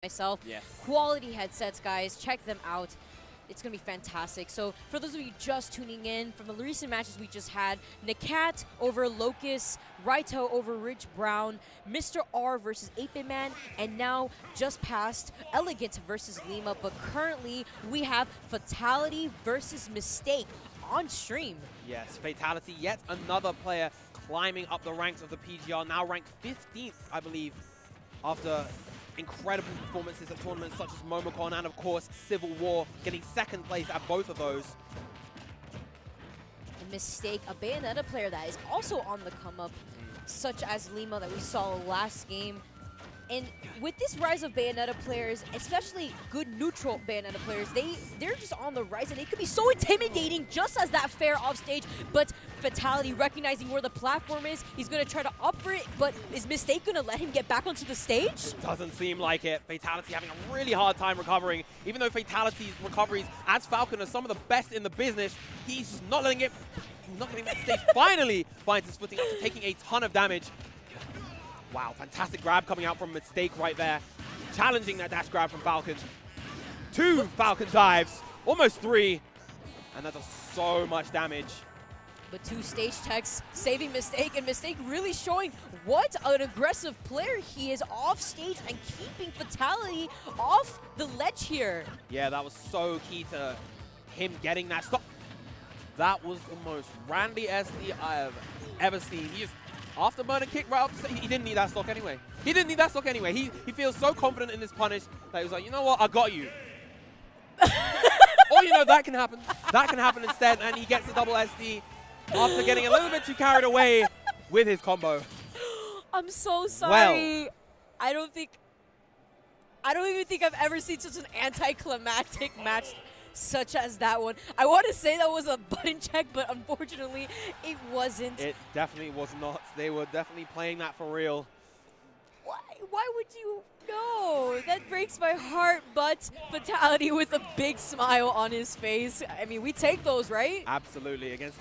myself. Yes. Quality headsets, guys. Check them out. It's going to be fantastic. So for those of you just tuning in, from the recent matches we just had, Nakat over Locust, Raito over Rich Brown, Mr. R versus 8-Bit Man, and now just past Elegant versus Lima. But currently we have Fatality versus Mistake on stream. Yes, Fatality, yet another player climbing up the ranks of the PGR, now ranked 15th, I believe, after incredible performances at tournaments such as Momocon and, of course, Civil War, getting second place at both of those. A Mistake, a Bayonetta player that is also on the come-up, such as Lima that we saw last game. And with this rise of Bayonetta players, especially good neutral Bayonetta players, they're just on the rise, and they could be so intimidating just as that fair offstage. But Fatality, recognizing where the platform is, he's going to try to opt for it, but is Mistake going to let him get back onto the stage? Doesn't seem like it. Fatality having a really hard time recovering. Even though Fatality's recoveries as Falcon are some of the best in the business, he's just not letting it, not getting that stage. Finally finds his footing after taking a ton of damage. Wow, fantastic grab coming out from Mistake right there. Challenging that dash grab from Falcon. 2 Falcon dives, almost 3. And that does so much damage. But 2 stage techs saving Mistake, and Mistake really showing what an aggressive player he is off stage and keeping Fatality off the ledge here. Yeah, that was so key to him getting that stop. That was the most Randy SD I have ever seen. He just afterburner kick right off. He didn't need that stock anyway. He didn't need that stock anyway. He feels so confident in this punish that he was like, you know what, I got you. Or, you know, that can happen. That can happen instead, and he gets the double SD after getting a little bit too carried away with his combo. I'm so sorry. Well, I don't even think I've ever seen such an anticlimactic match such as that one. I want to say that was a button check, but unfortunately, it wasn't. It definitely was not. They were definitely playing that for real. Why would you? No, that breaks my heart, but Fatality with a big smile on his face. I mean, we take those, right? Absolutely. Against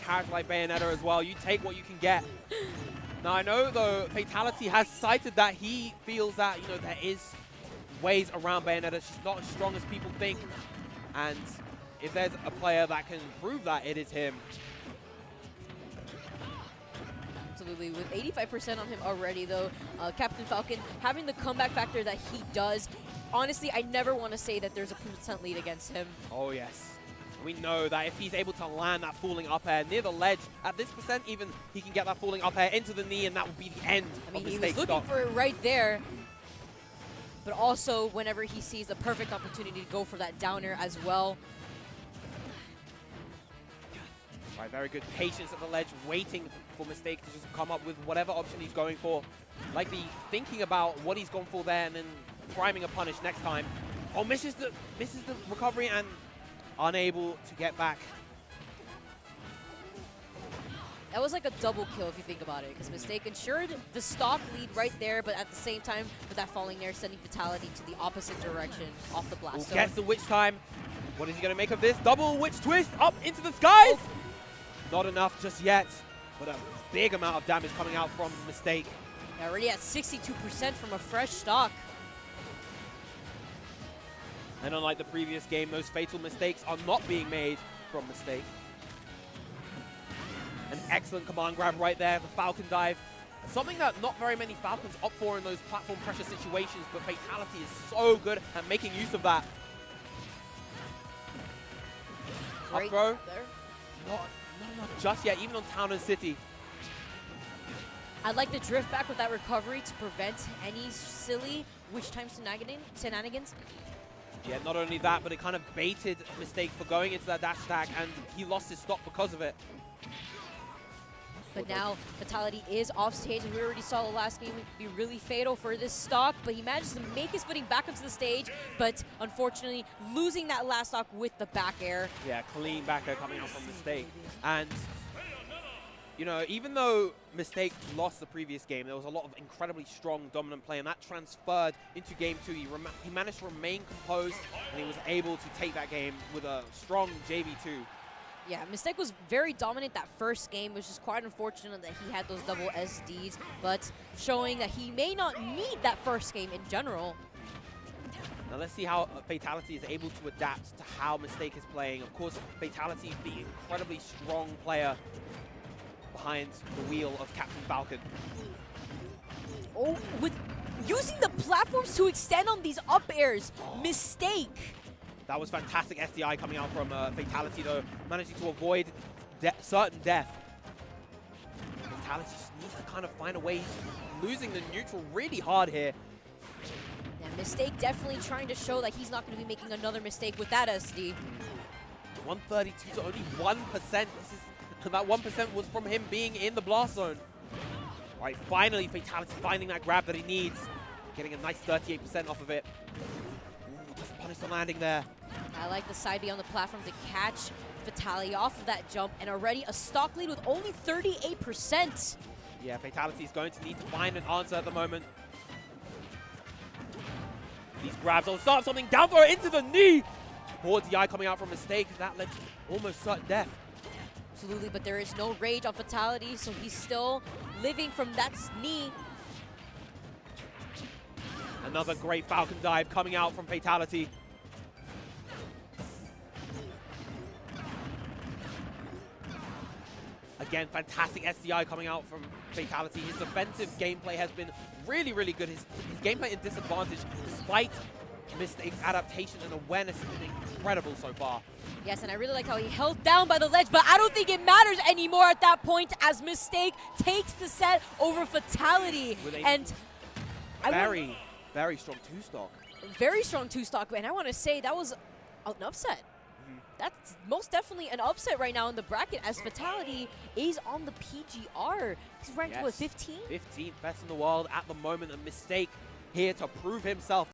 characters like Bayonetta as well, you take what you can get. Now, I know, though, Fatality has cited that he feels that, you know, there is ways around Bayonetta. She's not as strong as people think. And if there's a player that can prove that, it is him. Absolutely. With 85% on him already, though, Captain Falcon having the comeback factor that he does. Honestly, I never want to say that there's a % lead against him. Oh, yes. We know that if he's able to land that falling up air near the ledge, at this %, even he can get that falling up air into the knee, and that would be the end I mean, of the he stage was looking stop. for it right there. But also, whenever he sees a perfect opportunity to go for that downer as well. Right, very good patience at the ledge, waiting for Mistake to just come up with whatever option he's going for. Likely thinking about what he's gone for there and then priming a punish next time. Oh, misses the recovery and unable to get back. That was like a double kill if you think about it, because Mistake ensured the stock lead right there, but at the same time, with that falling there, sending Fatality to the opposite direction off the blast zone. Gets the witch time. What is he going to make of this? Double witch twist up into the skies. Oh. Not enough just yet, but a big amount of damage coming out from Mistake. Yeah, already at 62% from a fresh stock. And unlike the previous game, those fatal mistakes are not being made from Mistake. An excellent command grab right there, the Falcon dive. Something that not very many Falcons opt for in those platform pressure situations, but Fatality is so good at making use of that. Right up throw. There. Not enough just yet, even on Town and City. I'd like to drift back with that recovery to prevent any silly witch time shenanigans. Yeah, not only that, but it kind of baited Mistake for going into that dash stack, and he lost his stop because of it. But now Fatality is off stage, and we already saw the last game be really fatal for this stock, but he manages to make his footing back onto the stage, but unfortunately losing that last stock with the back air. Yeah, clean back air coming out from Mistake. And, you know, even though Mistake lost the previous game, there was a lot of incredibly strong, dominant play, and that transferred into game 2. He managed to remain composed, and he was able to take that game with a strong JV2. Yeah, Mistake was very dominant that first game, which is quite unfortunate that he had those double SDs, but showing that he may not need that first game in general. Now let's see how Fatality is able to adapt to how Mistake is playing. Of course, Fatality is the incredibly strong player behind the wheel of Captain Falcon. Oh, with using the platforms to extend on these up airs. Mistake. That was fantastic SDI coming out from Fatality, though, managing to avoid certain death. Fatality just needs to kind of find a way. He's losing the neutral really hard here. Yeah, Mistake definitely trying to show that he's not going to be making another mistake with that SD. 132 to only 1%. That 1% was from him being in the blast zone. All right, finally, Fatality finding that grab that he needs. Getting a nice 38% off of it. Ooh, just punish the landing there. I like the side B on the platform to catch Fatality off of that jump, and already a stock lead with only 38%. Yeah, Fatality is going to need to find an answer at the moment. These grabs will start something. Down throw into the knee. Poor DI coming out from Mistake. That led to almost certain death. Absolutely, but there is no rage on Fatality, so he's still living from that knee. Another great Falcon dive coming out from Fatality. Again, fantastic SDI coming out from Fatality. His defensive gameplay has been really, really good. His gameplay in disadvantage, despite Mistake's adaptation and awareness, has been incredible so far. Yes, and I really like how he held down by the ledge, but I don't think it matters anymore at that point as Mistake takes the set over Fatality. And very, very strong two-stock. Very strong two-stock, and I want to say that was an upset. That's most definitely an upset right now in the bracket as Fatality is on the PGR. He's ranked, what, 15? 15th best in the world at the moment. A Mistake here to prove himself.